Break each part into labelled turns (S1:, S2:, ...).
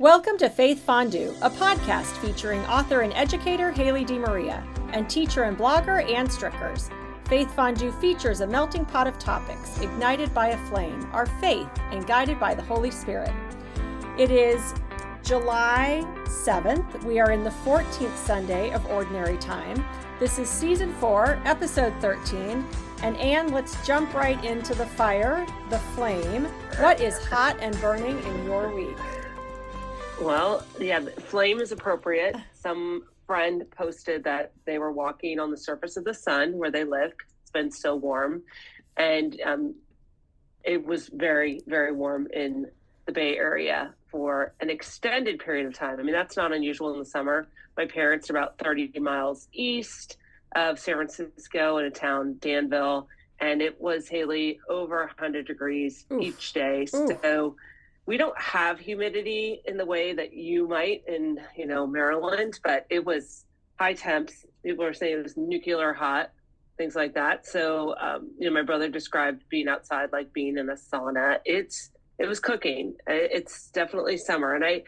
S1: Welcome to Faith Fondue, a podcast featuring author and educator Haley DeMaria and teacher and blogger Ann Strickers. Faith Fondue features a melting pot of topics ignited by a flame, our faith, and guided by the Holy Spirit. It is July 7th. We are in the 14th Sunday of Ordinary Time. This is Season 4, Episode 13. And Ann, let's jump right into the fire, the flame. What is hot and burning in your week?
S2: Well, yeah, flame is appropriate. Some friend posted that they were walking on the surface of the sun where they live. It's been so warm. And it was very, very warm in the Bay Area for an extended period of time. I mean, that's not unusual in the summer. My parents are about 30 miles east of San Francisco in a town, Danville. And it was, Haley, over 100 degrees each day. So we don't have humidity in the way that you might in, Maryland, but it was high temps. People are saying it was nuclear hot, things like that. So, my brother described being outside like being in a sauna. It was cooking. It's definitely summer. And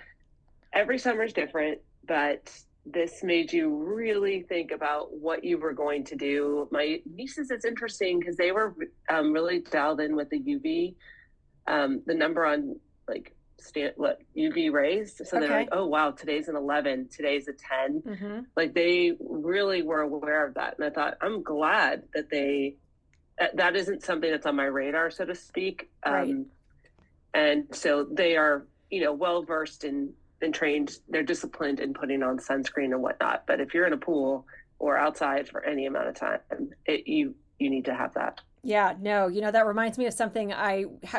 S2: every summer is different, but this made you really think about what you were going to do. My nieces, it's interesting because they were really dialed in with the UV, the number on UV rays. So they're like, oh wow, today's an 11, today's a 10. Mm-hmm. Like they really were aware of that. And I thought, I'm glad that that isn't something that's on my radar, so to speak.
S1: Right.
S2: And so they are, well versed and trained. They're disciplined in putting on sunscreen and whatnot. But if you're in a pool or outside for any amount of time, you need to have that.
S1: Yeah, no, that reminds me of something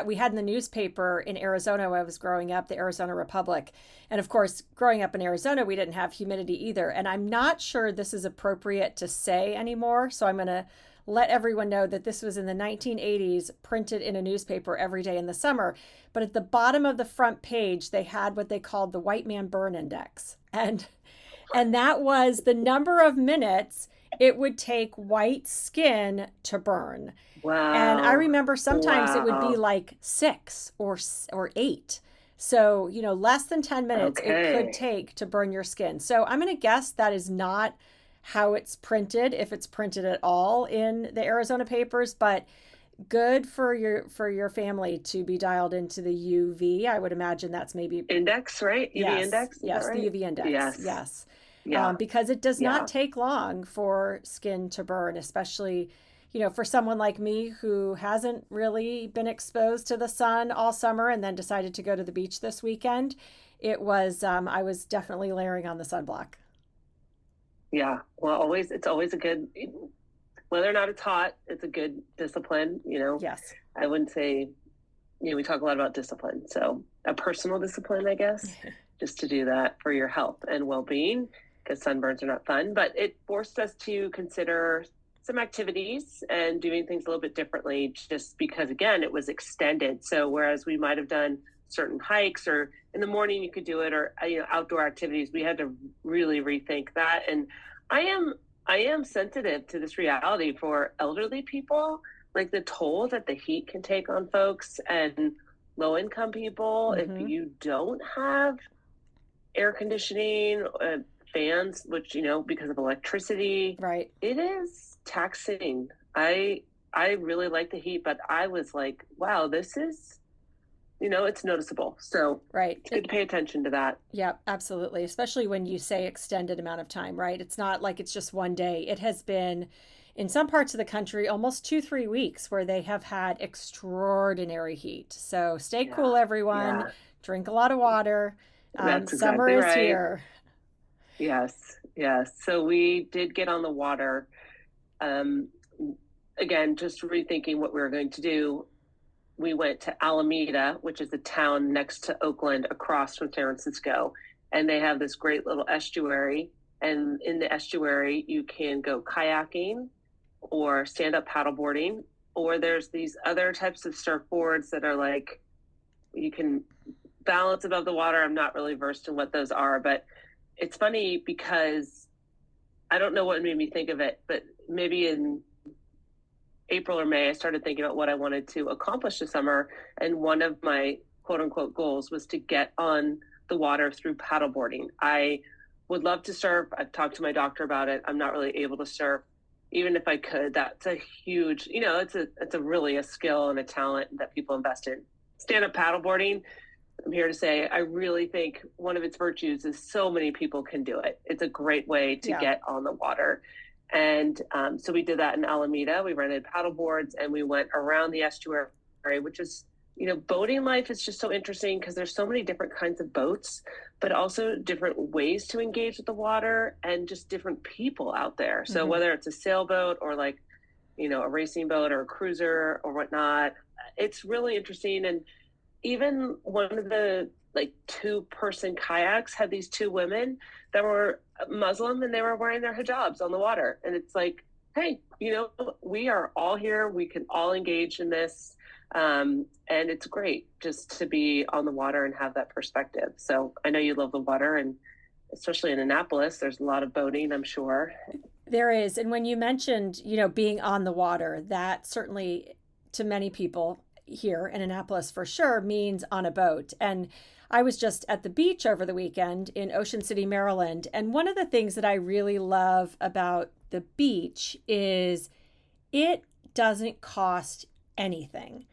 S1: we had in the newspaper in Arizona when I was growing up, the Arizona Republic. And of course, growing up in Arizona, we didn't have humidity either. And I'm not sure this is appropriate to say anymore. So I'm going to let everyone know that this was in the 1980s, printed in a newspaper every day in the summer. But at the bottom of the front page, they had what they called the White Man Burn Index. And that was the number of minutes it would take white skin to burn.
S2: Wow.
S1: And I remember sometimes it would be like 6 or 8. So, less than 10 minutes it could take to burn your skin. So I'm going to guess that is not how it's printed, if it's printed at all in the Arizona papers, but good for your family to be dialed into the UV. I would imagine that's maybe
S2: index, right? UV index?
S1: Yes,
S2: right?
S1: The UV index. Yes.
S2: Yeah.
S1: Because it does not take long for skin to burn, especially, for someone like me who hasn't really been exposed to the sun all summer and then decided to go to the beach this weekend. It was, I was definitely layering on the sunblock.
S2: Yeah. Well, it's always a good, whether or not it's hot, it's a good discipline,
S1: Yes.
S2: I wouldn't say, we talk a lot about discipline. So a personal discipline, I guess, just to do that for your health and well-being, because sunburns are not fun, but it forced us to consider some activities and doing things a little bit differently, just because, again, it was extended. So whereas we might have done certain hikes, or in the morning you could do it, or outdoor activities, we had to really rethink that. And I am sensitive to this reality for elderly people, like the toll that the heat can take on folks, and low income people. Mm-hmm. If you don't have air conditioning, fans, which, because of electricity,
S1: right,
S2: it is taxing. I really like the heat, but I was like, wow, this is, it's noticeable. So
S1: right,
S2: it's good to pay attention to that.
S1: Yeah, absolutely. Especially when you say extended amount of time, right? It's not like it's just one day. It has been, in some parts of the country, almost 2-3 weeks where they have had extraordinary heat. So stay cool, everyone. Yeah. Drink a lot of water.
S2: That's exactly
S1: summer is
S2: right.
S1: here.
S2: Yes. So we did get on the water. Again, just rethinking what we were going to do. We went to Alameda, which is a town next to Oakland, across from San Francisco. And they have this great little estuary. And in the estuary, you can go kayaking or stand-up paddleboarding. Or there's these other types of surfboards that are like, you can balance above the water. I'm not really versed in what those are, but it's funny because I don't know what made me think of it, but maybe in April or May, I started thinking about what I wanted to accomplish this summer. And one of my quote unquote goals was to get on the water through paddleboarding. I would love to surf. I've talked to my doctor about it. I'm not really able to surf. Even if I could, that's a huge, it's a really a skill and a talent that people invest in. Stand up paddleboarding, I'm here to say, I really think one of its virtues is so many people can do it. It's a great way to get on the water. And so we did that in Alameda. We rented paddle boards and we went around the estuary, which is, boating life is just so interesting because there's so many different kinds of boats, but also different ways to engage with the water and just different people out there. So whether it's a sailboat or like, a racing boat or a cruiser or whatnot, it's really interesting. And even one of the like 2-person kayaks had these 2 women that were Muslim and they were wearing their hijabs on the water. And it's like, hey, we are all here. We can all engage in this. And it's great just to be on the water and have that perspective. So I know you love the water, and especially in Annapolis, there's a lot of boating, I'm sure.
S1: There is. And when you mentioned, being on the water, that certainly to many people here in Annapolis for sure means on a boat. And I was just at the beach over the weekend in Ocean City, Maryland. And one of the things that I really love about the beach is it doesn't cost anything.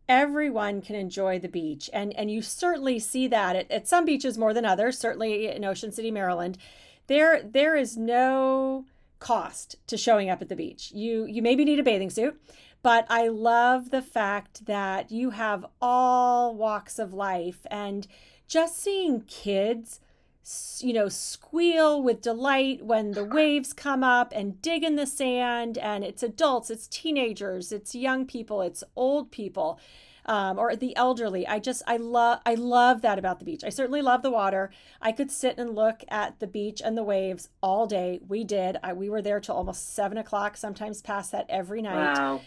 S1: Everyone can enjoy the beach. And you certainly see that at some beaches more than others, certainly in Ocean City, Maryland. There is no cost to showing up at the beach. You maybe need a bathing suit, but I love the fact that you have all walks of life, and just seeing kids, squeal with delight when the waves come up and dig in the sand, and it's adults, it's teenagers, it's young people, it's old people. Or the elderly. I love that about the beach. I certainly love the water. I could sit and look at the beach and the waves all day. We did. We were there till almost 7 o'clock, sometimes past that every night.
S2: Wow.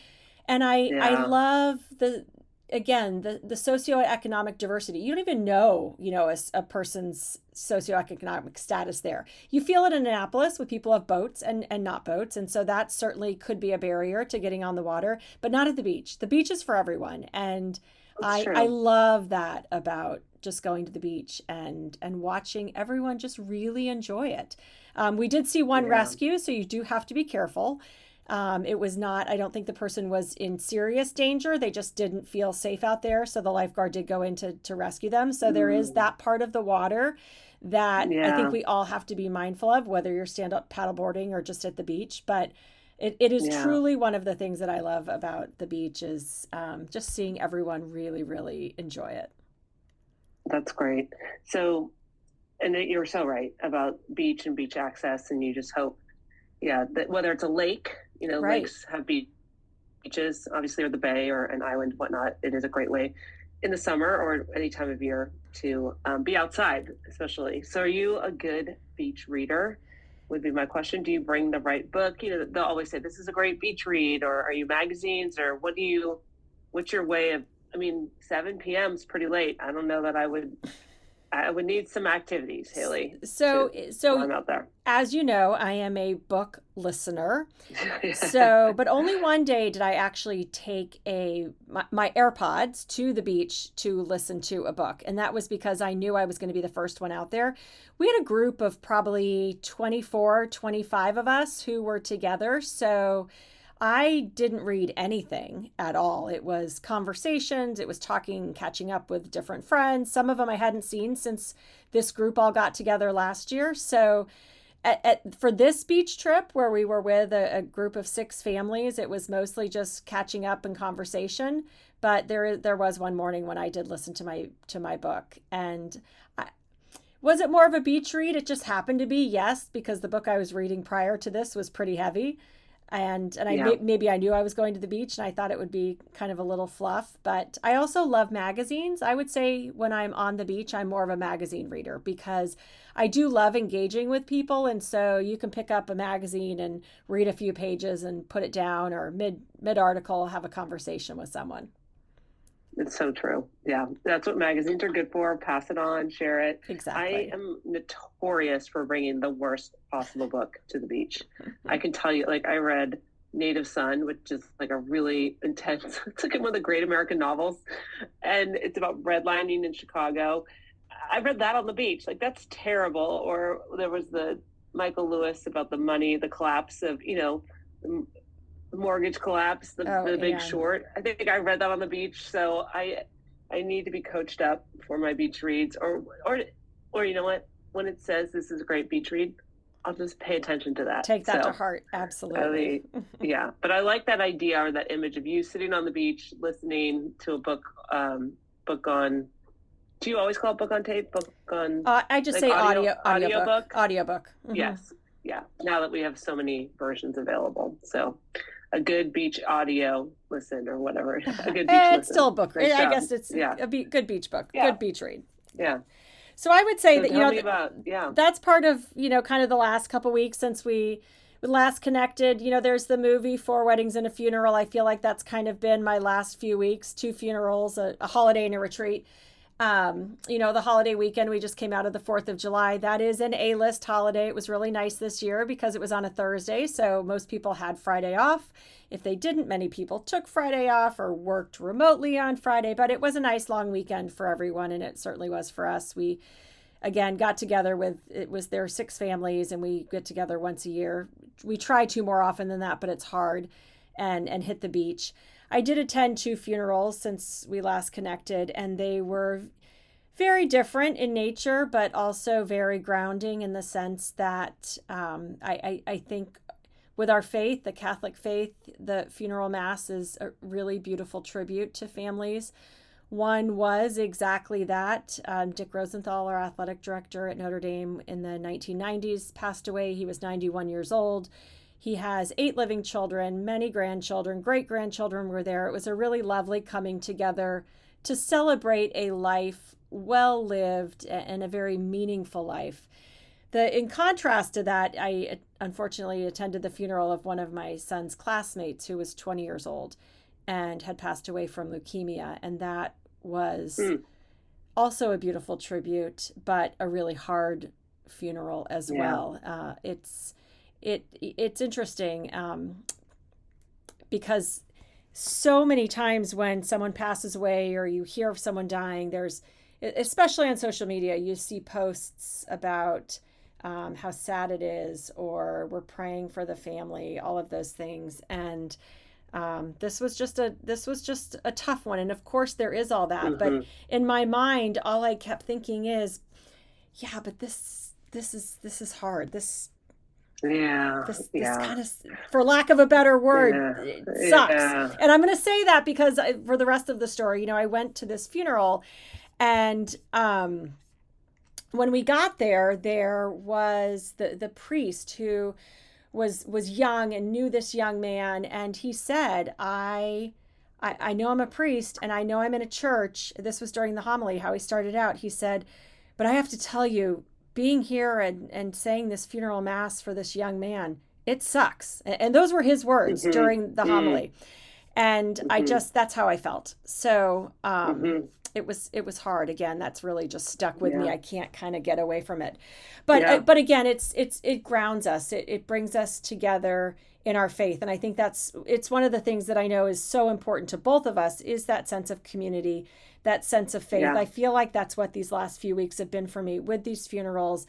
S1: And I love the socioeconomic diversity. You don't even know, a person's socioeconomic status there. You feel it in Annapolis with people have boats and not boats. And so that certainly could be a barrier to getting on the water, but not at the beach. The beach is for everyone. And I love that about just going to the beach and watching everyone just really enjoy it. We did see one rescue, so you do have to be careful. It was not, I don't think the person was in serious danger. They just didn't feel safe out there. So the lifeguard did go in to rescue them. So there is that part of the water that I think we all have to be mindful of, whether you're stand-up paddleboarding or just at the beach. But it is truly one of the things that I love about the beach is just seeing everyone really, really enjoy it.
S2: That's great. So, and you're so right about beach and beach access, and you just hope, that whether it's a lake, lakes have beaches, obviously, or the bay or an island, whatnot. It is a great way in the summer or any time of year to be outside, especially. So are you a good beach reader? Would be my question. Do you bring the right book? They'll always say, this is a great beach read, or are you magazines, or what's your way of, 7 p.m. is pretty late. I don't know that I would need some activities, Haley.
S1: So
S2: I'm out there.
S1: As you know, I am a book listener. But only one day did I actually take my AirPods to the beach to listen to a book. And that was because I knew I was going to be the first one out there. We had a group of probably 24, 25 of us who were together. So I didn't read anything at all. It was conversations. It was talking, catching up with different friends. Some of them I hadn't seen since this group all got together last year. So for this beach trip where we were with a group of 6 families, it was mostly just catching up and conversation. But there was one morning when I did listen to my book. And was it more of a beach read? It just happened to be, yes, because the book I was reading prior to this was pretty heavy. And maybe I knew I was going to the beach and I thought it would be kind of a little fluff, but I also love magazines. I would say when I'm on the beach, I'm more of a magazine reader because I do love engaging with people. And so you can pick up a magazine and read a few pages and put it down, or mid article, have a conversation with someone.
S2: It's so true. Yeah, that's what magazines are good for. Pass it on, share it.
S1: Exactly.
S2: I am notorious for bringing the worst possible book to the beach. I can tell you, I read Native Son, which is a really intense, it's one of the great American novels. And it's about redlining in Chicago. I read that on the beach. Like, that's terrible. Or there was the Michael Lewis about the money, the collapse of, the mortgage collapse, the Big Short. I think I read that on the beach. So I need to be coached up for my beach reads, or you know what? When it says this is a great beach read, I'll just pay attention to that.
S1: Take that to heart. Absolutely.
S2: Yeah. But I like that idea, or that image of you sitting on the beach, listening to a book on, do you always call it book on tape? Book on?
S1: I just say audiobook.
S2: Mm-hmm. Yes. Yeah. Now that we have so many versions available. So a good beach audio listen, or whatever. A good beach listen.
S1: It's still a book read. I guess it's a good beach book.
S2: Yeah.
S1: Good beach read.
S2: Yeah.
S1: So I would say that, that's part of, kind of the last couple weeks since we last connected. There's the movie 4 Weddings and a Funeral. I feel like that's kind of been my last few weeks, 2 funerals, a holiday and a retreat. The holiday weekend, we just came out of the 4th of July. That is an A-list holiday. It was really nice this year because it was on a Thursday. So most people had Friday off. If they didn't, many people took Friday off or worked remotely on Friday, but it was a nice long weekend for everyone. And it certainly was for us. We, again, got together there were 6 families, and we get together once a year. We try to more often than that, but it's hard, and hit the beach. I did attend 2 funerals since we last connected, and they were very different in nature, but also very grounding in the sense that I think with our faith, the Catholic faith, the funeral mass is a really beautiful tribute to families. One was exactly that. Dick Rosenthal, our athletic director at Notre Dame in the 1990s, passed away. He was 91 years old. He has 8 living children, many grandchildren, great-grandchildren were there. It was a really lovely coming together to celebrate a life well-lived and a very meaningful life. In contrast to that, I unfortunately attended the funeral of one of my son's classmates who was 20 years old and had passed away from leukemia. And that was also a beautiful tribute, but a really hard funeral as well. It's interesting because so many times when someone passes away or you hear of someone dying, especially on social media, you see posts about how sad it is, or we're praying for the family, all of those things. And this was just a tough one. And of course there is all that, but in my mind, all I kept thinking is, but this is hard. This kind of, for lack of a better word, it sucks. Yeah. And I'm going to say that because for the rest of the story, I went to this funeral, and when we got there was the priest who was young and knew this young man, and he said, I know I'm a priest and I know I'm in a church. This was during the homily, how he started out. He said, but I have to tell you, being here and saying this funeral mass for this young man, it sucks. And those were his words during the homily. And that's how I felt. So it was hard. Again, that's really just stuck with me. I can't kind of get away from it. But again, it grounds us. It brings us together in our faith. And I think it's one of the things that I know is so important to both of us, is that sense of community, that sense of faith. I feel like that's what these last few weeks have been for me with these funerals,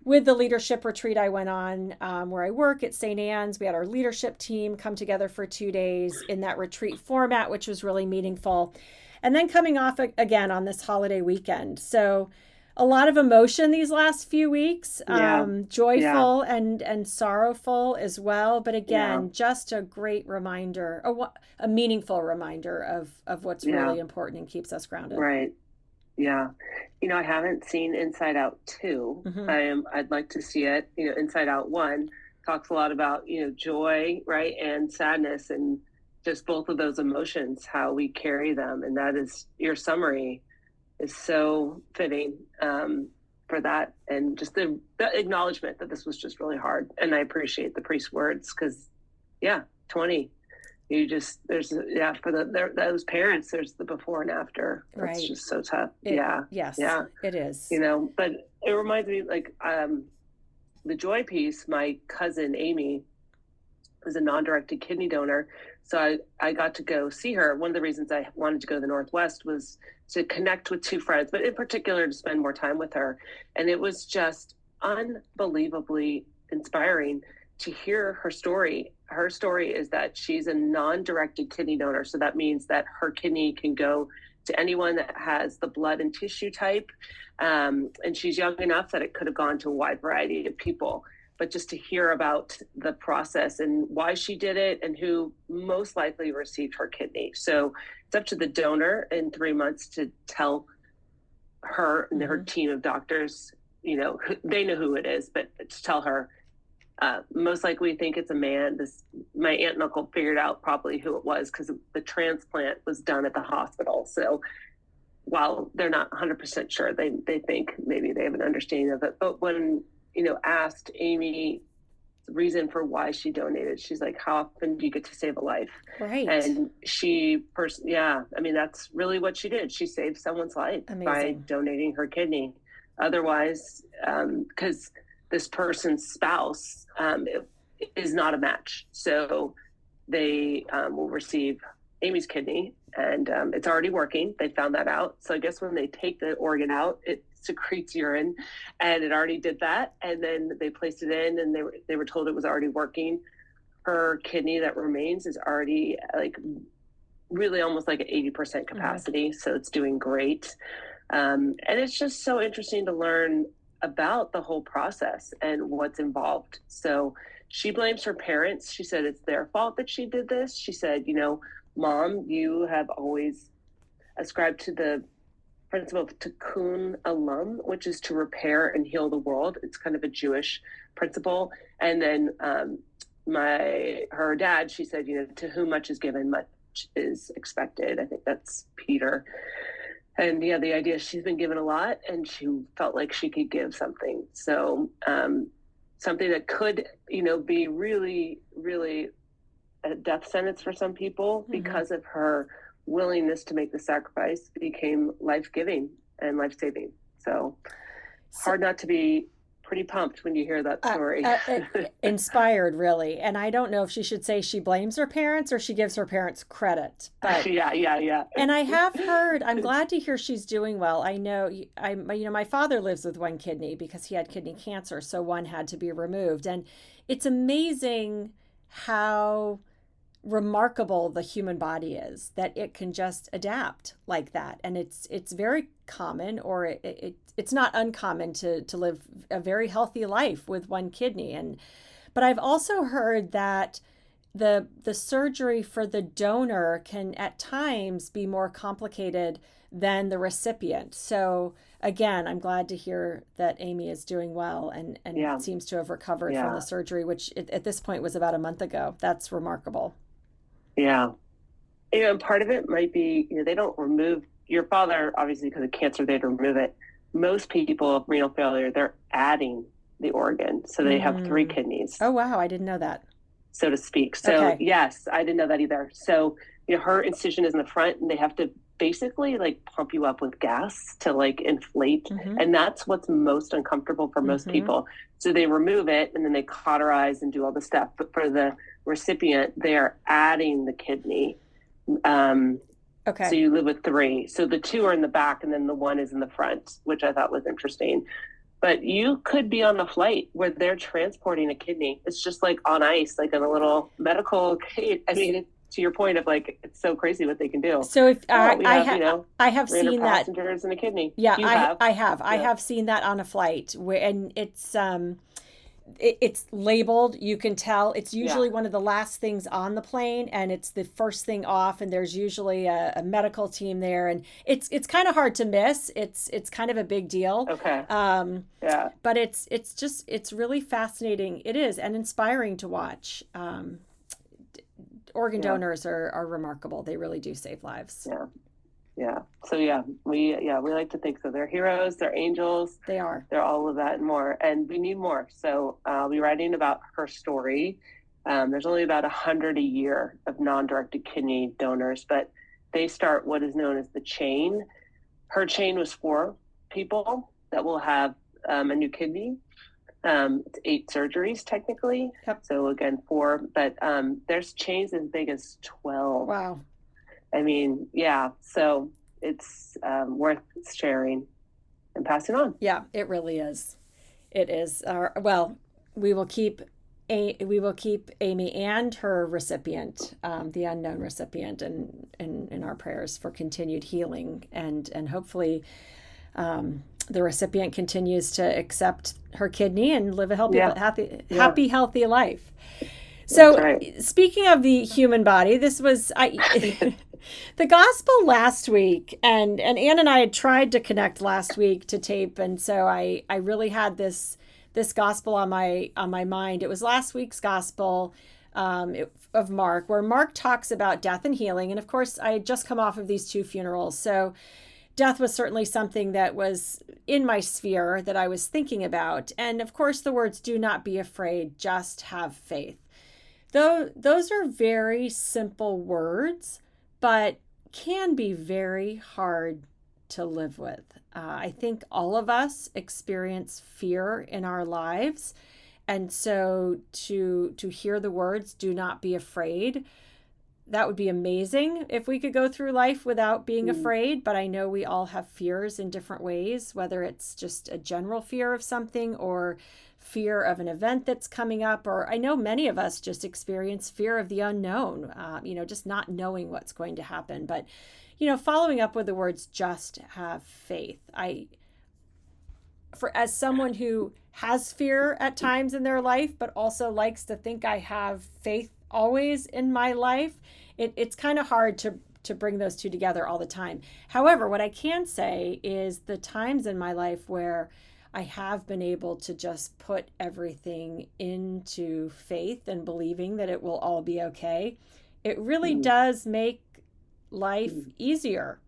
S1: with the leadership retreat I went on where I work at St. Anne's. We had our leadership team come together for 2 days in that retreat format, which was really meaningful. And then coming off again on this holiday weekend. So a lot of emotion these last few weeks, joyful and sorrowful as well. But again, just a great reminder, a meaningful reminder of what's really important and keeps us grounded.
S2: Right. Yeah. I haven't seen Inside Out 2. I'd like to see it. Inside Out 1 talks a lot about, joy, right, and sadness, and just both of those emotions, how we carry them. And that is, your summary is so fitting for that. And just the acknowledgement that this was just really hard. And I appreciate the priest's words, because 20, for those parents, there's the before and after. That's just so tough.
S1: Yes, it is.
S2: But it reminds me, like, the joy piece, my cousin Amy is a non-directed kidney donor. So I got to go see her. One of the reasons I wanted to go to the Northwest was to connect with two friends, but in particular to spend more time with her. And it was just unbelievably inspiring to hear her story. Her story is that she's a non-directed kidney donor. So that means that her kidney can go to anyone that has the blood and tissue type. And she's young enough that it could have gone to a wide variety of people. But just to hear about the process and why she did it and who most likely received her kidney. So it's up to the donor in 3 months to tell her and her team of doctors, they know who it is, but to tell her, most likely think it's a man. My aunt and uncle figured out probably who it was because the transplant was done at the hospital. So while they're not 100% sure, they think maybe they have an understanding of it. But when asked Amy the reason for why she donated, she's like, how often do you get to save a life?
S1: Right.
S2: And that's really what she did. She saved someone's life. Amazing. By donating her kidney. Otherwise, because this person's spouse is not a match. So they will receive Amy's kidney, and it's already working. They found that out. So I guess when they take the organ out, it secretes urine, and it already did that. And then they placed it in, and they were told it was already working. Her kidney that remains is already really almost like an 80% capacity. So it's doing great. And it's just so interesting to learn about the whole process and what's involved. So she blames her parents. She said it's their fault that she did this. She said, Mom, you have always ascribed to the principle of tikkun olam, which is to repair and heal the world. It's kind of a Jewish principle. And then her dad, she said, to whom much is given, much is expected. I think that's Peter. And the idea is she's been given a lot and she felt like she could give something. So something that could, be really, really a death sentence for some people, because of her willingness to make the sacrifice, became life-giving and life-saving. So hard not to be pretty pumped when you hear that story.
S1: Inspired, really. And I don't know if she should say she blames her parents or she gives her parents credit. But
S2: yeah.
S1: And I have heard, I'm glad to hear she's doing well. I know, my father lives with one kidney because he had kidney cancer, so one had to be removed. And it's amazing how remarkable the human body is, that it can just adapt like that. And it's very common, or it's not uncommon to live a very healthy life with one kidney. But I've also heard that the surgery for the donor can at times be more complicated than the recipient. So again, I'm glad to hear that Amy is doing well and seems to have recovered from the surgery, which at this point was about a month ago. That's remarkable.
S2: Yeah. And part of it might be, they don't remove your father, obviously, because of cancer, they'd remove it. Most people with renal failure, they're adding the organ. So they have 3 kidneys.
S1: Oh, wow. I didn't know that.
S2: So to speak. So yes, I didn't know that either. So, her incision is in the front, and they have to basically pump you up with gas to inflate. And that's what's most uncomfortable for most people. So they remove it and then they cauterize and do all the stuff. But for the recipient, they are adding the kidney. So you live with 3. So the 2 are in the back and then the 1 is in the front, which I thought was interesting. But you could be on the flight where they're transporting a kidney. It's just like on ice, like in a little medical case. I mean, to your point of it's so crazy what they can do.
S1: So if I have seen that
S2: passengers and a kidney.
S1: Yeah, I have seen that on a flight and it's labeled. You can tell it's usually one of the last things on the plane, and it's the first thing off. And there's usually a medical team there, and it's kind of hard to miss. It's kind of a big deal.
S2: Okay.
S1: But it's really fascinating. It is, and inspiring to watch. Organ donors are remarkable. They really do save lives.
S2: Yeah. So we like to think so. They're heroes. They're angels.
S1: They are.
S2: They're all of that and more. And we need more. So I'll be writing about her story. There's only about 100 a year of non-directed kidney donors, but they start what is known as the chain. Her chain was 4 people that will have a new kidney. It's 8 surgeries technically.
S1: Yep.
S2: So again, 4, but there's chains as big as 12.
S1: Wow.
S2: I mean, yeah. So it's worth sharing and passing on.
S1: Yeah, it really is. It is. Well, we will keep Amy and her recipient, the unknown recipient, in our prayers for continued healing, and hopefully the recipient continues to accept her kidney and live a happy, healthy life. So,
S2: right.
S1: Speaking of the human body, this was the gospel last week, and Ann and I had tried to connect last week to tape, and so I really had this gospel on my mind. It was last week's gospel of Mark, where Mark talks about death and healing, and of course, I had just come off of these 2 funerals, so death was certainly something that was in my sphere that I was thinking about, and of course, the words "Do not be afraid, just have faith." Though those are very simple words, but can be very hard to live with. I think all of us experience fear in our lives. And so to hear the words, "Do not be afraid," that would be amazing if we could go through life without being afraid. But I know we all have fears in different ways, whether it's just a general fear of something or fear of an event that's coming up, or I know many of us just experience fear of the unknown, just not knowing what's going to happen. But, following up with the words, "just have faith." As someone who has fear at times in their life, but also likes to think I have faith always in my life, it's kind of hard to bring those two together all the time. However, what I can say is the times in my life where I have been able to just put everything into faith and believing that it will all be okay, it really does make life easier.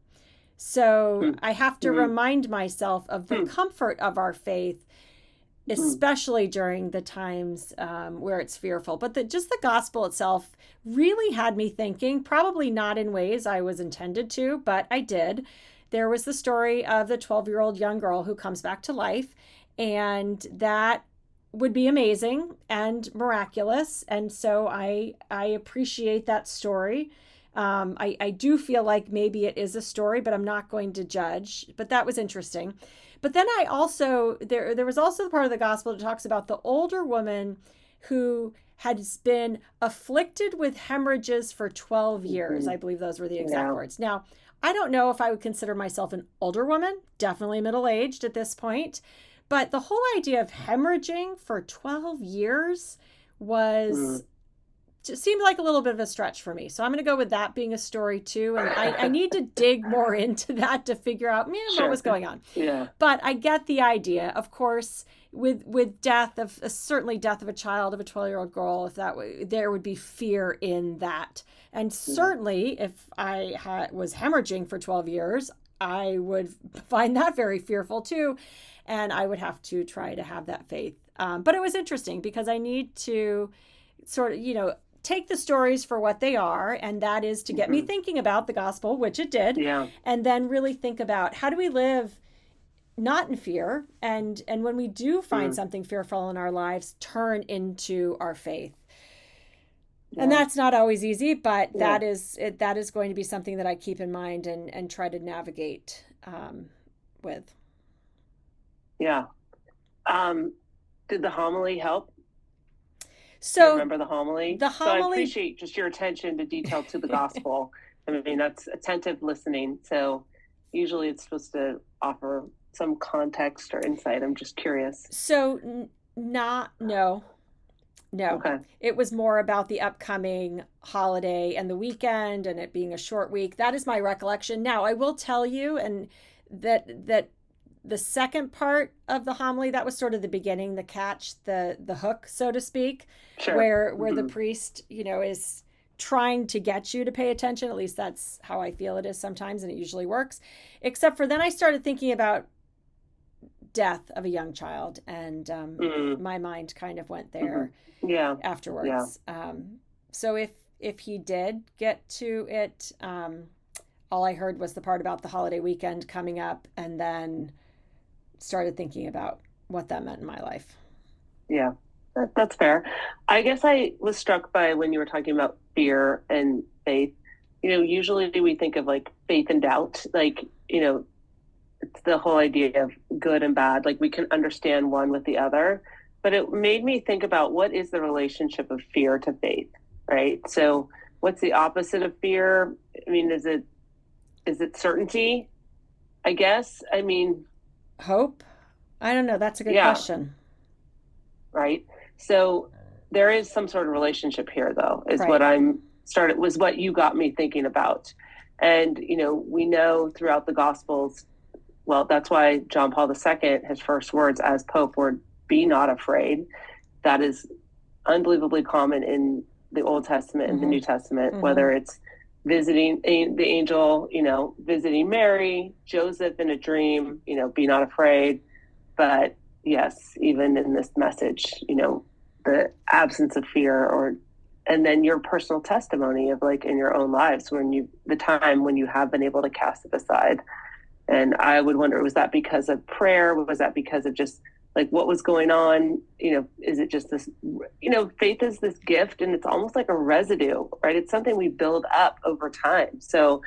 S1: So I have to remind myself of the comfort of our faith, especially during the times where it's fearful. But just the gospel itself really had me thinking, probably not in ways I was intended to, but I did. There was the story of the 12-year-old young girl who comes back to life, and that would be amazing and miraculous. And so I appreciate that story. I do feel like maybe it is a story, but I'm not going to judge. But that was interesting. But then I also, there was also the part of the gospel that talks about the older woman who had been afflicted with hemorrhages for 12 years. I believe those were the exact words. Now, I don't know if I would consider myself an older woman, definitely middle-aged at this point. But the whole idea of hemorrhaging for 12 years just seemed like a little bit of a stretch for me. So I'm going to go with that being a story too. And I need to dig more into that to figure out what was going on.
S2: Yeah.
S1: But I get the idea, of course, with death of certainly death of a child, of a 12-year-old girl, if there would be fear in that. And certainly if I was hemorrhaging for 12 years, I would find that very fearful too. And I would have to try to have that faith. But it was interesting because I need to sort of, take the stories for what they are, and that is to get me thinking about the gospel, which it did, and then really think about how do we live not in fear, and when we do find something fearful in our lives, turn into our faith. And that's not always easy, but that is going to be something that I keep in mind and try to navigate with.
S2: Yeah. Did the homily help?
S1: So
S2: you remember the homily? So I appreciate just your attention to detail to the gospel. I mean, that's attentive listening. So usually it's supposed to offer some context or insight. I'm just curious.
S1: So no.
S2: Okay.
S1: It was more about the upcoming holiday and the weekend and it being a short week. That is my recollection. Now, I will tell you, and that the second part of the homily, that was sort of the beginning, the catch, the hook, so to speak, where the priest, is trying to get you to pay attention. At least that's how I feel it is sometimes, and it usually works. Except for then I started thinking about death of a young child, and my mind kind of went there afterwards. So if he did get to it, all I heard was the part about the holiday weekend coming up, and then started thinking about what that meant in my life.
S2: Yeah, that's fair. I guess I was struck by when you were talking about fear and faith. Usually we think of like faith and doubt, like, it's the whole idea of good and bad. Like we can understand one with the other, but it made me think about what is the relationship of fear to faith, right? So, what's the opposite of fear? I mean, is it certainty? I guess. I mean,
S1: Hope? I don't know. That's a good
S2: yeah,
S1: question.
S2: right. So there is some sort of relationship here, though, is what
S1: Right.
S2: I'm started was what you got me thinking about. And we know throughout the Gospels. Well, that's why John Paul II, his first words as Pope were, "Be not afraid." That is unbelievably common in the Old Testament and the
S1: Mm-hmm.
S2: New Testament,
S1: Mm-hmm.
S2: whether it's visiting the angel, visiting Mary, Joseph in a dream, be not afraid. But yes, even in this message, the absence of fear, and then your personal testimony of like in your own lives the time when you have been able to cast it aside. And I would wonder, was that because of prayer? Was that because of just like what was going on? Is it just this, faith is this gift and it's almost like a residue, right? It's something we build up over time. So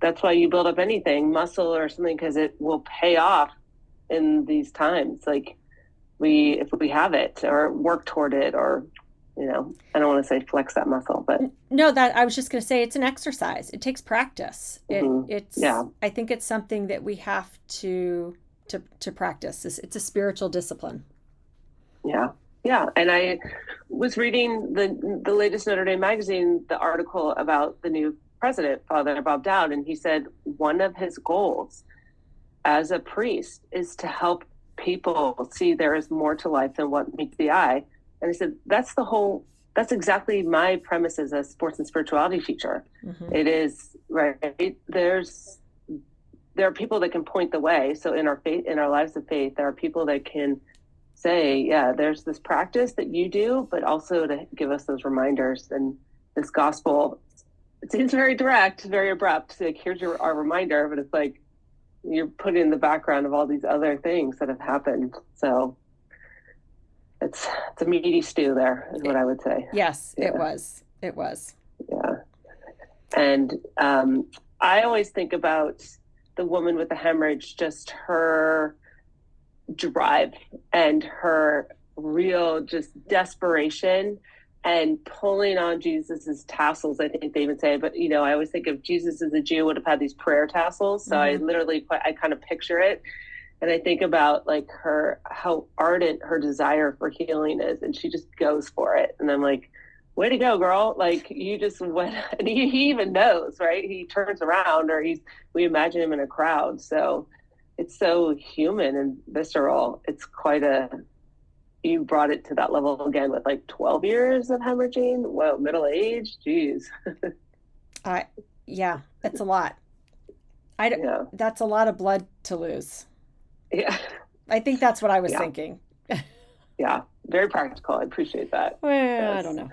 S2: that's why you build up anything, muscle or something, because it will pay off in these times. Like if we have it or work toward it, or, I don't want to say flex that muscle, but
S1: No, that I was just going to say it's an exercise. It takes practice.
S2: yeah,
S1: I think it's something that we have to practice. It's a spiritual discipline.
S2: yeah, yeah. And I was reading the latest Notre Dame magazine, the article about the new president, Father Bob Dowd, and he said one of his goals as a priest is to help people see there is more to life than what meets the eye. And I said that's exactly my premise as a sports and spirituality teacher.
S1: Mm-hmm.
S2: It is right. There are people that can point the way. So in our faith, in our lives of faith, there are people that can say, yeah, there's this practice that you do, but also to give us those reminders. And this gospel, it seems very direct, very abrupt. So like, here's our reminder, but it's like you're put in the background of all these other things that have happened. So it's a meaty stew there, is what I would say.
S1: Yes,
S2: Yeah.
S1: it was. It was.
S2: Yeah. And I always think about the woman with the hemorrhage, just her drive and her real just desperation and pulling on Jesus's tassels. I think they even say, but I always think of Jesus as a Jew would have had these prayer tassels. So
S1: Mm-hmm.
S2: I kind of picture it. And I think about like how ardent her desire for healing is. And she just goes for it. And I'm like, way to go, girl. Like you just went, and he even knows, right? He turns around we imagine him in a crowd. So it's so human and visceral. It's you brought it to that level again with like 12 years of hemorrhaging. Whoa, middle age. Geez.
S1: I Yeah, it's a lot.
S2: Yeah.
S1: That's a lot of blood to lose.
S2: Yeah.
S1: I think that's what I was
S2: Yeah.
S1: thinking.
S2: Yeah. Very practical. I appreciate that.
S1: Well, I
S2: Yes.
S1: don't know.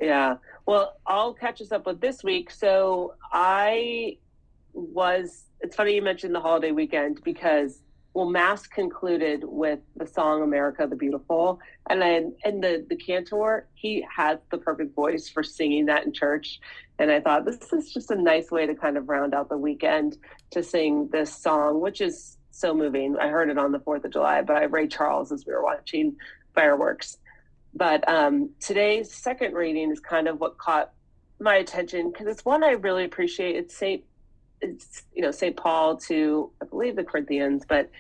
S2: Yeah. Well, I'll catch us up with this week. So it's funny you mentioned the holiday weekend because, well, Mass concluded with the song America the Beautiful. And the cantor, he has the perfect voice for singing that in church. And I thought this is just a nice way to kind of round out the weekend to sing this song, which is so moving. I heard it on the 4th of July by Ray Charles as we were watching fireworks. But today's second reading is kind of what caught my attention because it's one I really appreciate. It's St. Paul to, I believe, the Corinthians, but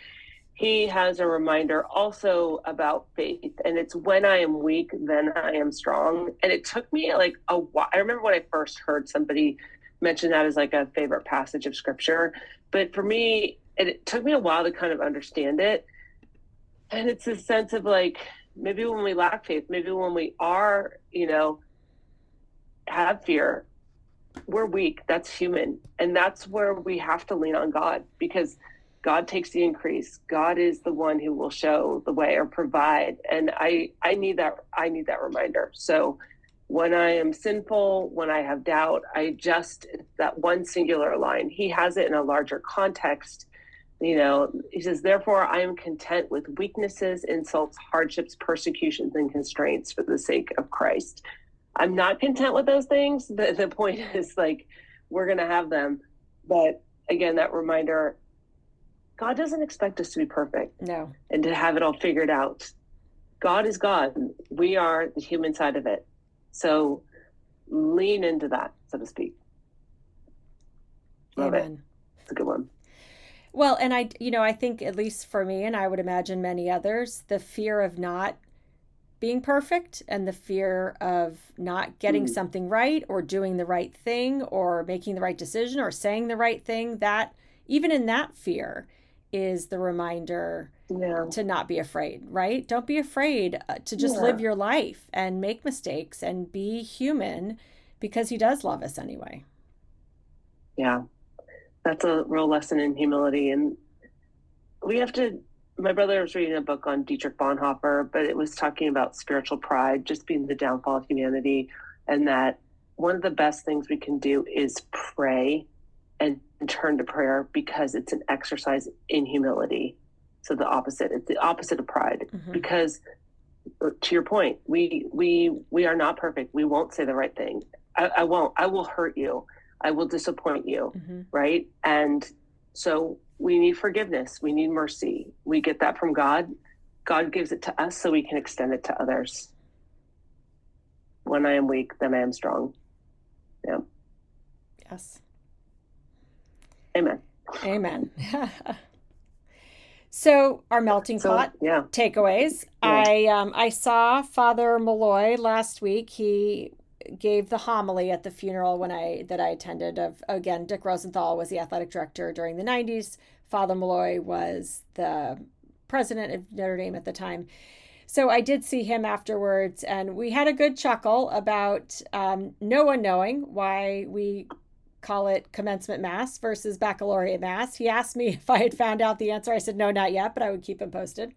S2: he has a reminder also about faith. And it's when I am weak, then I am strong. And it took me like a while. I remember when I first heard somebody mention that as like a favorite passage of scripture. But for me, it took me a while to kind of understand it. And it's a sense of like, maybe when we lack faith, maybe when we are, have fear, we're weak. That's human. And that's where we have to lean on God because God takes the increase. God is the one who will show the way or provide. And I need that reminder. So when I am sinful, when I have doubt, that one singular line, he has it in a larger context He says, therefore, I am content with weaknesses, insults, hardships, persecutions, and constraints for the sake of Christ. I'm not content with those things. The point is, like, we're going to have them. But again, that reminder, God doesn't expect us to be perfect.
S1: No.
S2: And to have it all figured out. God is God. We are the human side of it. So lean into that, so to speak. Love
S1: Amen.
S2: it. It's a good one.
S1: Well, and I think at least for me, and I would imagine many others, the fear of not being perfect and the fear of not getting something right or doing the right thing or making the right decision or saying the right thing, that even in that fear is the reminder to not be afraid, right? Don't be afraid to just live your life and make mistakes and be human, because he does love us anyway.
S2: Yeah. That's a real lesson in humility. And my brother was reading a book on Dietrich Bonhoeffer, but it was talking about spiritual pride just being the downfall of humanity, and that one of the best things we can do is pray and turn to prayer, because it's an exercise in humility. So it's the opposite of pride, because to your point, we are not perfect. We won't say the right thing. I will hurt you. I will disappoint you. Right. And so we need forgiveness. We need mercy. We get that from God. God gives it to us so we can extend it to others. When I am weak, then I am strong. Yeah.
S1: Yes.
S2: Amen.
S1: Amen. So our melting pot takeaways. Yeah. I saw Father Malloy last week. He gave the homily at the funeral that I attended of, again, Dick Rosenthal was the athletic director during the 90s. Father Malloy was the president of Notre Dame at the time. So I did see him afterwards, and we had a good chuckle about no one knowing why we call it commencement mass versus baccalaureate mass. He asked me if I had found out the answer. I said no, not yet, but I would keep him posted.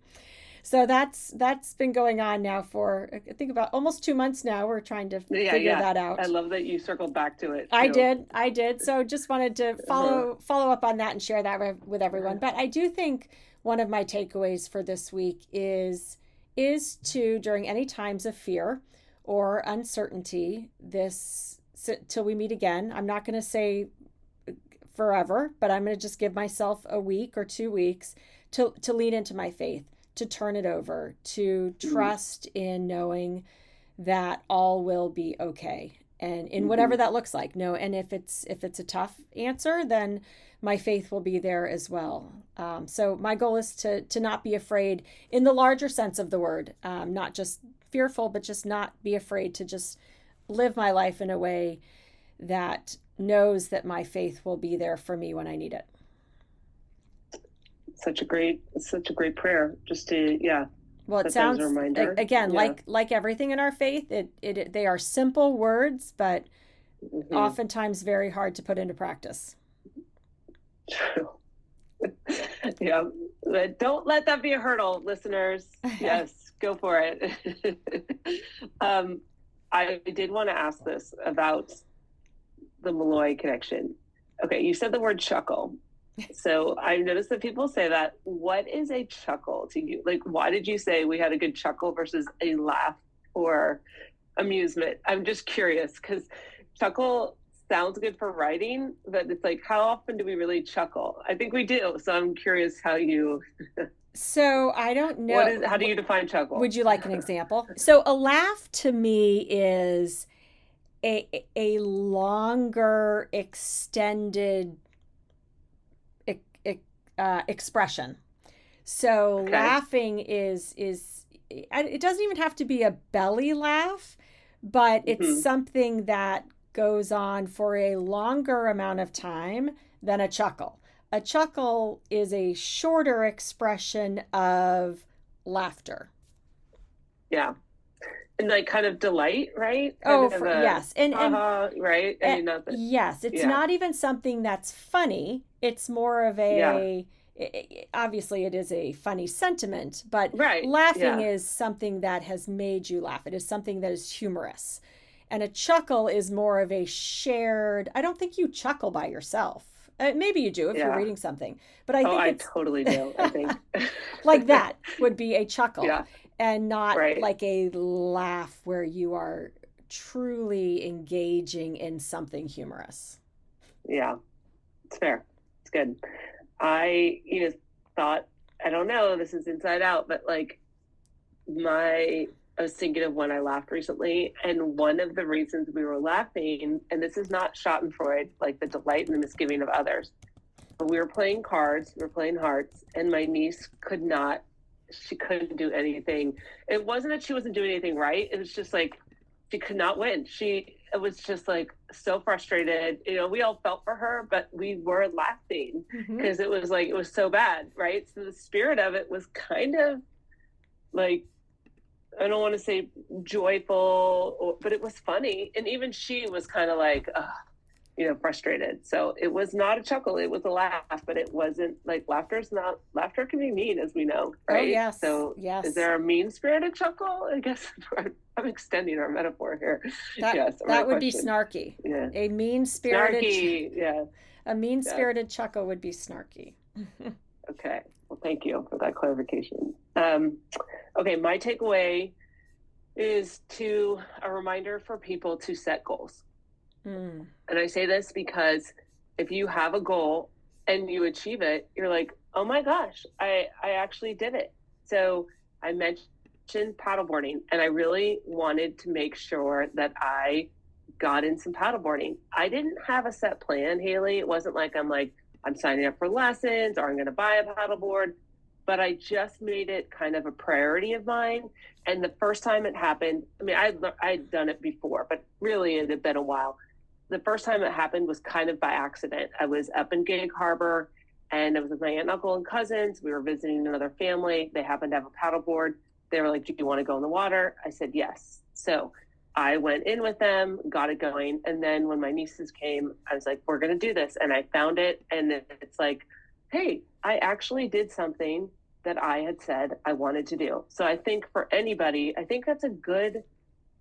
S1: So that's been going on now for, I think, about almost 2 months now. We're trying to figure that out.
S2: I love that you circled back to it, too.
S1: I did. So just wanted to follow up on that and share that with everyone. But I do think one of my takeaways for this week is to, during any times of fear or uncertainty, till we meet again. I'm not going to say forever, but I'm going to just give myself a week or 2 weeks to lean into my faith, to turn it over, to trust in knowing that all will be okay, and in whatever that looks like. No, and if it's a tough answer, then my faith will be there as well. So my goal is to not be afraid in the larger sense of the word, not just fearful, but just not be afraid to just live my life in a way that knows that my faith will be there for me when I need it.
S2: Such a great prayer. Just to
S1: Well, it sounds again like everything in our faith. They are simple words, but oftentimes very hard to put into practice.
S2: True. Yeah. Don't let that be a hurdle, listeners. Yes, go for it. I did want to ask this about the Malloy connection. Okay, you said the word chuckle. So I noticed that people say that. What is a chuckle to you? Like, why did you say we had a good chuckle versus a laugh or amusement? I'm just curious, because chuckle sounds good for writing, but it's like, how often do we really chuckle? I think we do. So I'm curious how you...
S1: So I don't know.
S2: How do you define chuckle?
S1: Would you like an example? So a laugh to me is a longer, extended expression. So laughing is it doesn't even have to be a belly laugh, but it's something that goes on for a longer amount of time than a chuckle. A chuckle is a shorter expression of laughter.
S2: Yeah. And like kind of delight, right?
S1: Yes. And
S2: right?
S1: Yes. It's not even something that's funny. It's more of a, obviously it is a funny sentiment, but laughing is something that has made you laugh. It is something that is humorous. And a chuckle is more of a shared, I don't think you chuckle by yourself. Maybe you do if you're reading something, but I
S2: Oh,
S1: think
S2: I
S1: it's
S2: totally do. I think.
S1: like that would be a chuckle
S2: Yeah.
S1: and not
S2: Right.
S1: like a laugh where you are truly engaging in something humorous.
S2: Yeah. It's fair. It's good. I, thought, I don't know, this is inside out, but like I was thinking of when I laughed recently, and one of the reasons we were laughing, and this is not Schadenfreude, like the delight and the misgiving of others, but we were playing cards, we were playing hearts, and my niece she couldn't do anything. It wasn't that she wasn't doing anything right. It was just like she could not win. It was just like so frustrated. We all felt for her, but we were laughing because it was so bad, right? So the spirit of it was kind of like, I don't want to say joyful, but it was funny. And even she was kind of like, frustrated. So it was not a chuckle. It was a laugh, but it wasn't like laughter can be mean, as we know, right?
S1: Oh, yes.
S2: So
S1: yes.
S2: Is there a mean-spirited chuckle? I guess I'm extending our metaphor here.
S1: That would be snarky.
S2: Yeah.
S1: A mean-spirited,
S2: snarky, yeah.
S1: A mean-spirited chuckle would be snarky.
S2: Okay. Well, thank you for that clarification. Okay, my takeaway is a reminder for people to set goals. And I say this because if you have a goal and you achieve it, you're like, oh my gosh, I actually did it. So I mentioned paddleboarding, and I really wanted to make sure that I got in some paddleboarding. I didn't have a set plan, Haley. It wasn't like I'm signing up for lessons or I'm going to buy a paddleboard, but I just made it kind of a priority of mine. And the first time it happened, I mean, I'd done it before, but really it had been a while. The first time it happened was kind of by accident. I was up in Gig Harbor, and it was with my aunt, uncle, and cousins. We were visiting another family. They happened to have a paddleboard. They were like, do you want to go in the water? I said, yes. So I went in with them, got it going. And then when my nieces came, I was like, we're going to do this. And I found it. And it's like, hey, I actually did something that I had said I wanted to do. So I think for anybody, I think that's a good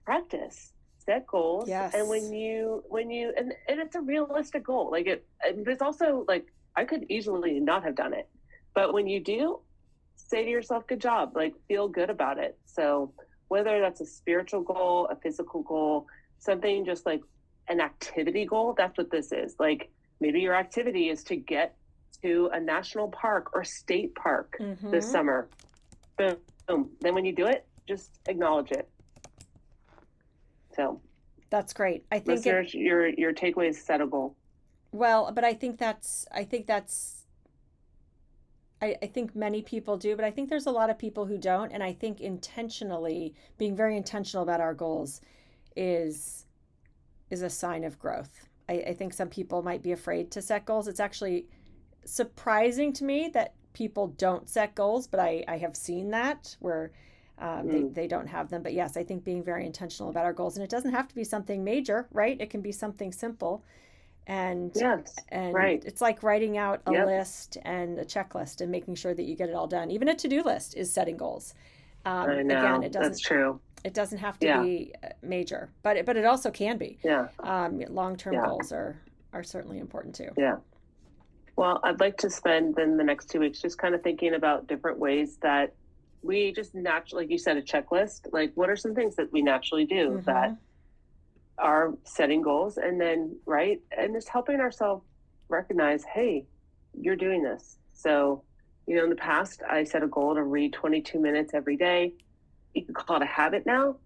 S2: practice. Set goals.
S1: Yes.
S2: And when you and it's a realistic goal. Like it's also like, I could easily not have done it, but when you do, say to yourself, good job, like feel good about it. So whether that's a spiritual goal, a physical goal, something just like an activity goal, that's what this is. Like maybe your activity is to get to a national park or state park this summer. Boom. Then when you do it, just acknowledge it. So
S1: that's great. I think
S2: listeners, your takeaway is set a goal.
S1: Well, but I think many people do, but I think there's a lot of people who don't. And I think being very intentional about our goals is a sign of growth. I think some people might be afraid to set goals. It's actually surprising to me that people don't set goals, but I have seen that where they don't have them. But yes, I think being very intentional about our goals, and it doesn't have to be something major, right? It can be something simple. And
S2: right.
S1: It's like writing out a list and a checklist and making sure that you get it all done. Even a to-do list is setting goals.
S2: I know, again, that's true.
S1: It doesn't have to be major, but it also can be.
S2: Yeah.
S1: Long-term goals are certainly important too.
S2: Yeah. Well, I'd like to spend then the next 2 weeks just kind of thinking about different ways that we just naturally, like you said, a checklist, like what are some things that we naturally do that are setting goals, and then, right, and just helping ourselves recognize, hey, you're doing this. So, in the past, I set a goal to read 22 minutes every day. You can call it a habit now,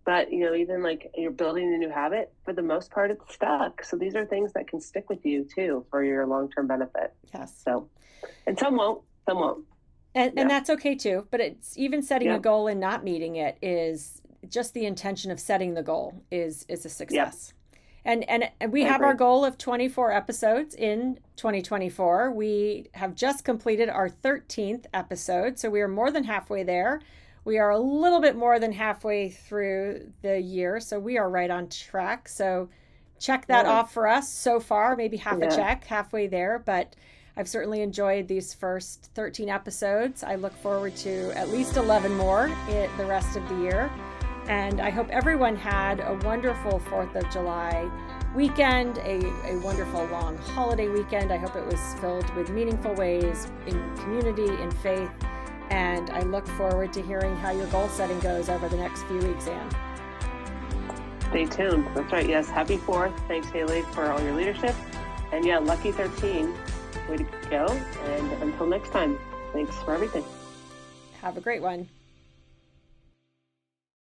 S2: but, even like you're building a new habit, for the most part, it's stuck. So these are things that can stick with you too for your long-term benefit.
S1: Yes.
S2: So, and some won't.
S1: And that's okay too. But it's even setting a goal and not meeting it is just the intention of setting the goal is a success. And we have our goal of 24 episodes in 2024. We have just completed our 13th episode, so we are more than halfway there. We are a little bit more than halfway through the year, so we are right on track. So check that off for us so far, maybe half a check, halfway there. But I've certainly enjoyed these first 13 episodes. I look forward to at least 11 more the rest of the year. And I hope everyone had a wonderful 4th of July. weekend, a wonderful long holiday weekend. I hope it was filled with meaningful ways in community, in faith, and I look forward to hearing how your goal setting goes over the next few weeks, Anne.
S2: Stay tuned. That's right. Yes. Happy 4th. Thanks, Haley, for all your leadership. And yeah, lucky 13. Way to go. And until next time, thanks for everything.
S1: Have a great one.